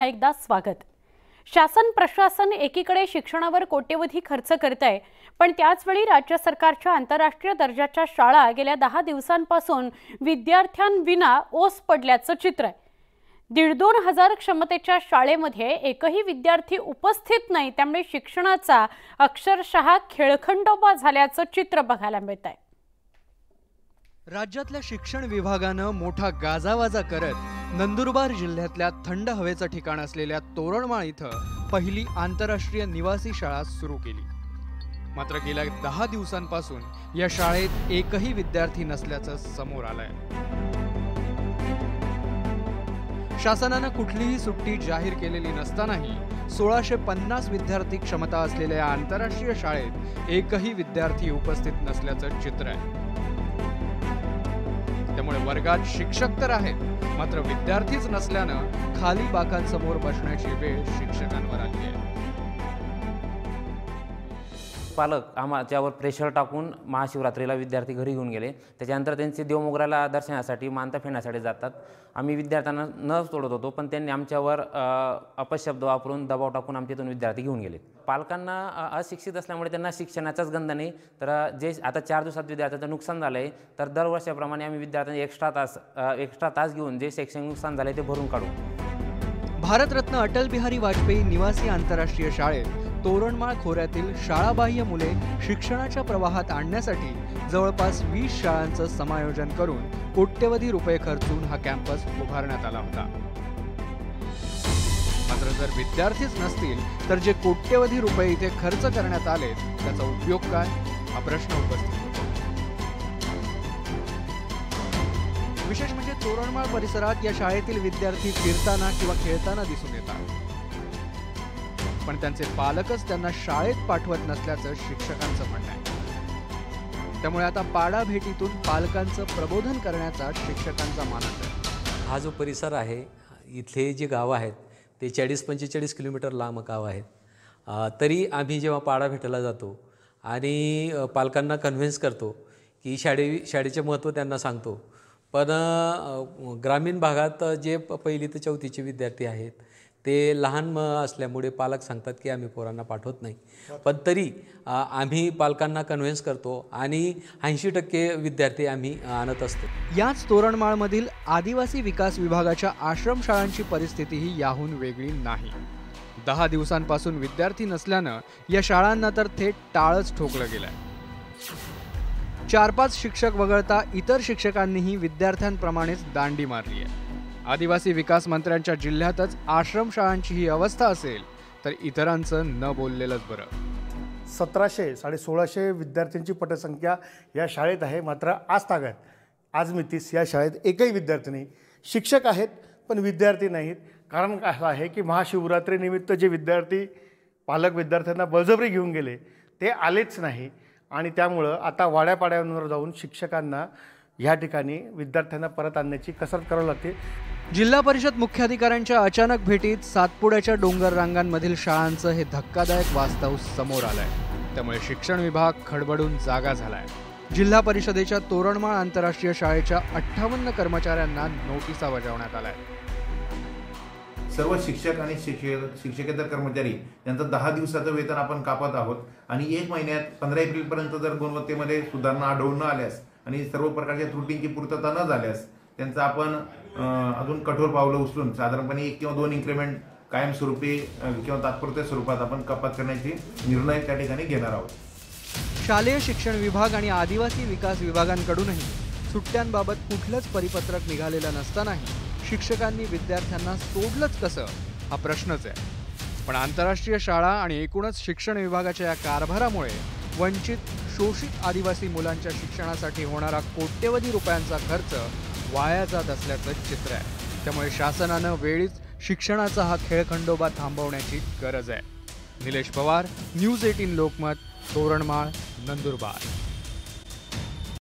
एकदा स्वागत। शासन प्रशासन एकीकडे शिक्षणावर कोट्यवधी खर्च करत आहे, पण त्याचवेळी राज्य सरकारच्या आंतरराष्ट्रीय दर्जाच्या शाळा गेल्या 10 दिवसांपासून विद्यार्थ्यांविना ओस पडल्याचं चित्र आहे। 1,500 हजार क्षमतेच्या शाळेमध्ये एकही विद्यार्थी उपस्थित नाही, त्यामुळे शिक्षणाचा अक्षरशः खेळखंडोबा झाल्याचं चित्र बघायला मिळत आहे। राज्यातल्या शिक्षण विभागानं मोठा गाजावाजा करत नंदुरबार जिल्ह्यातल्या थंड हवेचं ठिकाण असलेल्या तोरणमाळ इथं पहिली आंतरराष्ट्रीय निवासी शाळा सुरू केली। मात्र गेल्या 10 दिवसांपासून या शाळेत एकही विद्यार्थी नसल्याचं समोर आलंय। शासनानं कुठलीही सुट्टी जाहीर केलेली नसतानाही 1650 विद्यार्थी क्षमता असलेल्या आंतरराष्ट्रीय शाळेत एकही विद्यार्थी उपस्थित नसल्याचं चित्र आहे। त्यामुळे वर्गात शिक्षक तर आहेत, मात्र विद्यार्थीच नसल्यानं खाली बाकांसमोर बसण्याची वेळ शिक्षकांवर आली आहे। पालक आम्हाच्यावर प्रेशर टाकून महाशिवरात्रीला विद्यार्थी घरी घेऊन गेले। त्याच्यानंतर त्यांचे देवमोगऱ्याला दर्शनासाठी मानता फेडण्यासाठी जातात। आम्ही विद्यार्थ्यांना न सोडत होतो, पण त्यांनी आमच्यावर अपशब्द वापरून दबाव टाकून आमच्या इथून विद्यार्थी घेऊन गेले। पालकांना अशिक्षित असल्यामुळे त्यांना शिक्षणाचाच गंध नाही, तर जे आता 4 दिवसात विद्यार्थ्यांचं नुकसान झालं आहे, तर दरवर्षाप्रमाणे आम्ही विद्यार्थ्यांना एक्स्ट्रा तास घेऊन जे शैक्षणिक नुकसान झाले ते भरून काढू। भारतरत्न अटल बिहारी वाजपेयी निवासी आंतरराष्ट्रीय शाळेत तोरणमाळ खोऱ्यातील शाळाबाह्य मुले शिक्षणाच्या प्रवाहात आणण्यासाठी जवळपास 20 शाळांचं समायोजन करून कोट्यवधी रुपये खर्चून हा कॅम्पस उभारण्यात आला होता। मात्र जर विद्यार्थीच नसतील तर जे कोट्यवधी रुपये इथे खर्च करण्यात आले त्याचा उपयोग काय, हा प्रश्न उपस्थित होतो। विशेष म्हणजे तोरणमाळ परिसरात या शाळेतील विद्यार्थी फिरताना किंवा खेळताना दिसून येतात, पण त्यांचे पालकच त्यांना शाळेत पाठवत नसल्याचं शिक्षकांचं म्हणणं आहे। त्यामुळे आता पाडा भेटीतून पालकांचं प्रबोधन करण्याचा शिक्षकांचा मानस आहे। हा जो परिसर आहे, इथले जे गाव आहेत ते 40-45 किलोमीटर लांब गाव आहेत। तरी आम्ही जेव्हा पाडा भेटायला जातो आणि पालकांना कन्व्हिन्स करतो की शाळेचे महत्त्व त्यांना सांगतो, पण ग्रामीण भागात जे 1ली ते 4थीचे विद्यार्थी आहेत ते लहान असल्यामुळे पालक सांगतात की आम्ही पोरांना पाठवत नाही, पण तरी आम्ही पालकांना कन्व्हिन्स करतो आणि 80% विद्यार्थी आम्ही आणत असतो। याच तोरणमाळमधील आदिवासी विकास विभागाच्या आश्रमशाळांची परिस्थितीही याहून वेगळी नाही। 10 दिवसांपासून विद्यार्थी नसल्यानं या शाळांना तर थेट टाळच ठोकलं गेलंय। 4-5 शिक्षक वगळता इतर शिक्षकांनीही विद्यार्थ्यांप्रमाणेच दांडी मारली आहे। आदिवासी विकास मंत्र्यांच्या जिल्ह्यातच आश्रमशाळांची ही अवस्था असेल तर इतरांचं न बोललेलंच बरं। 1700-1600 विद्यार्थ्यांची पटसंख्या या शाळेत आहे, मात्र आज मितीस या शाळेत एकही विद्यार्थी नाही। शिक्षक आहेत पण विद्यार्थी नाहीत। कारण असं आहे की महाशिवरात्रीनिमित्त जे विद्यार्थी पालक विद्यार्थ्यांना बळजबरी घेऊन गेले ते आलेच नाही, आणि त्यामुळं आता वाड्यापाड्यांवर जाऊन शिक्षकांना या ठिकाणी विद्यार्थ्यांना परत आणण्याची कसरत करावी लागते। जिल्हा परिषद मुख्याधिकाऱ्यांच्या अचानक भेटीत सातपुड्याच्या डोंगर रांगांमधील शाळांचं हे धक्कादायक वास्तव समोर आलंय। त्यामुळे शिक्षण विभाग खडबडून जागा झालाय। जिल्हा परिषदेच्या तोरणमाळ आंतरराष्ट्रीय शाळेच्या 58 कर्मचाऱ्यांना नोटिसा बजावण्यात आलाय। सर्व शिक्षक आणि शिक्षकेतर कर्मचारी यांचं 10 दिवसाचं वेतन आपण कापत आहोत, आणि 1 महिन्यात 15 एप्रिलपर्यंत जर गुणवत्तेमध्ये सुधारणा आढळून न आल्यास आणि सर्व प्रकारच्या त्रुटींची पूर्तता न झाल्यास त्यांचं आपण अजून कठोर पावलं उचलून साधारणपणे 1 किंवा 2 इन्क्रीमेंट कायमस्वरूपी किंवा तात्पुरत्या स्वरूपात आपण कपात करण्याची निर्णय त्या ठिकाणी घेणार आहोत। शालेय शिक्षण विभाग आणि आदिवासी विकास विभागांकडूनही सुट्ट्यांबाबत कुठलंच परिपत्रक निघालेलं नसतानाही शिक्षकांनी विद्यार्थ्यांना सोडलंच कसं, हा प्रश्नच आहे। पण आंतरराष्ट्रीय शाळा आणि एकूणच शिक्षण विभागाच्या या कारभारामुळे वंचित शोषित आदिवासी मुलांच्या शिक्षणासाठी होणारा कोट्यवधी रुपयांचा खर्च वाया जात असल्याचं चित्र आहे। त्यामुळे शासनानं वेळीच शिक्षणाचा हा खेळखंडोबा थांबवण्याची गरज आहे। निलेश पवार, न्यूज 18 लोकमत, तोरणमाळ, नंदुरबार।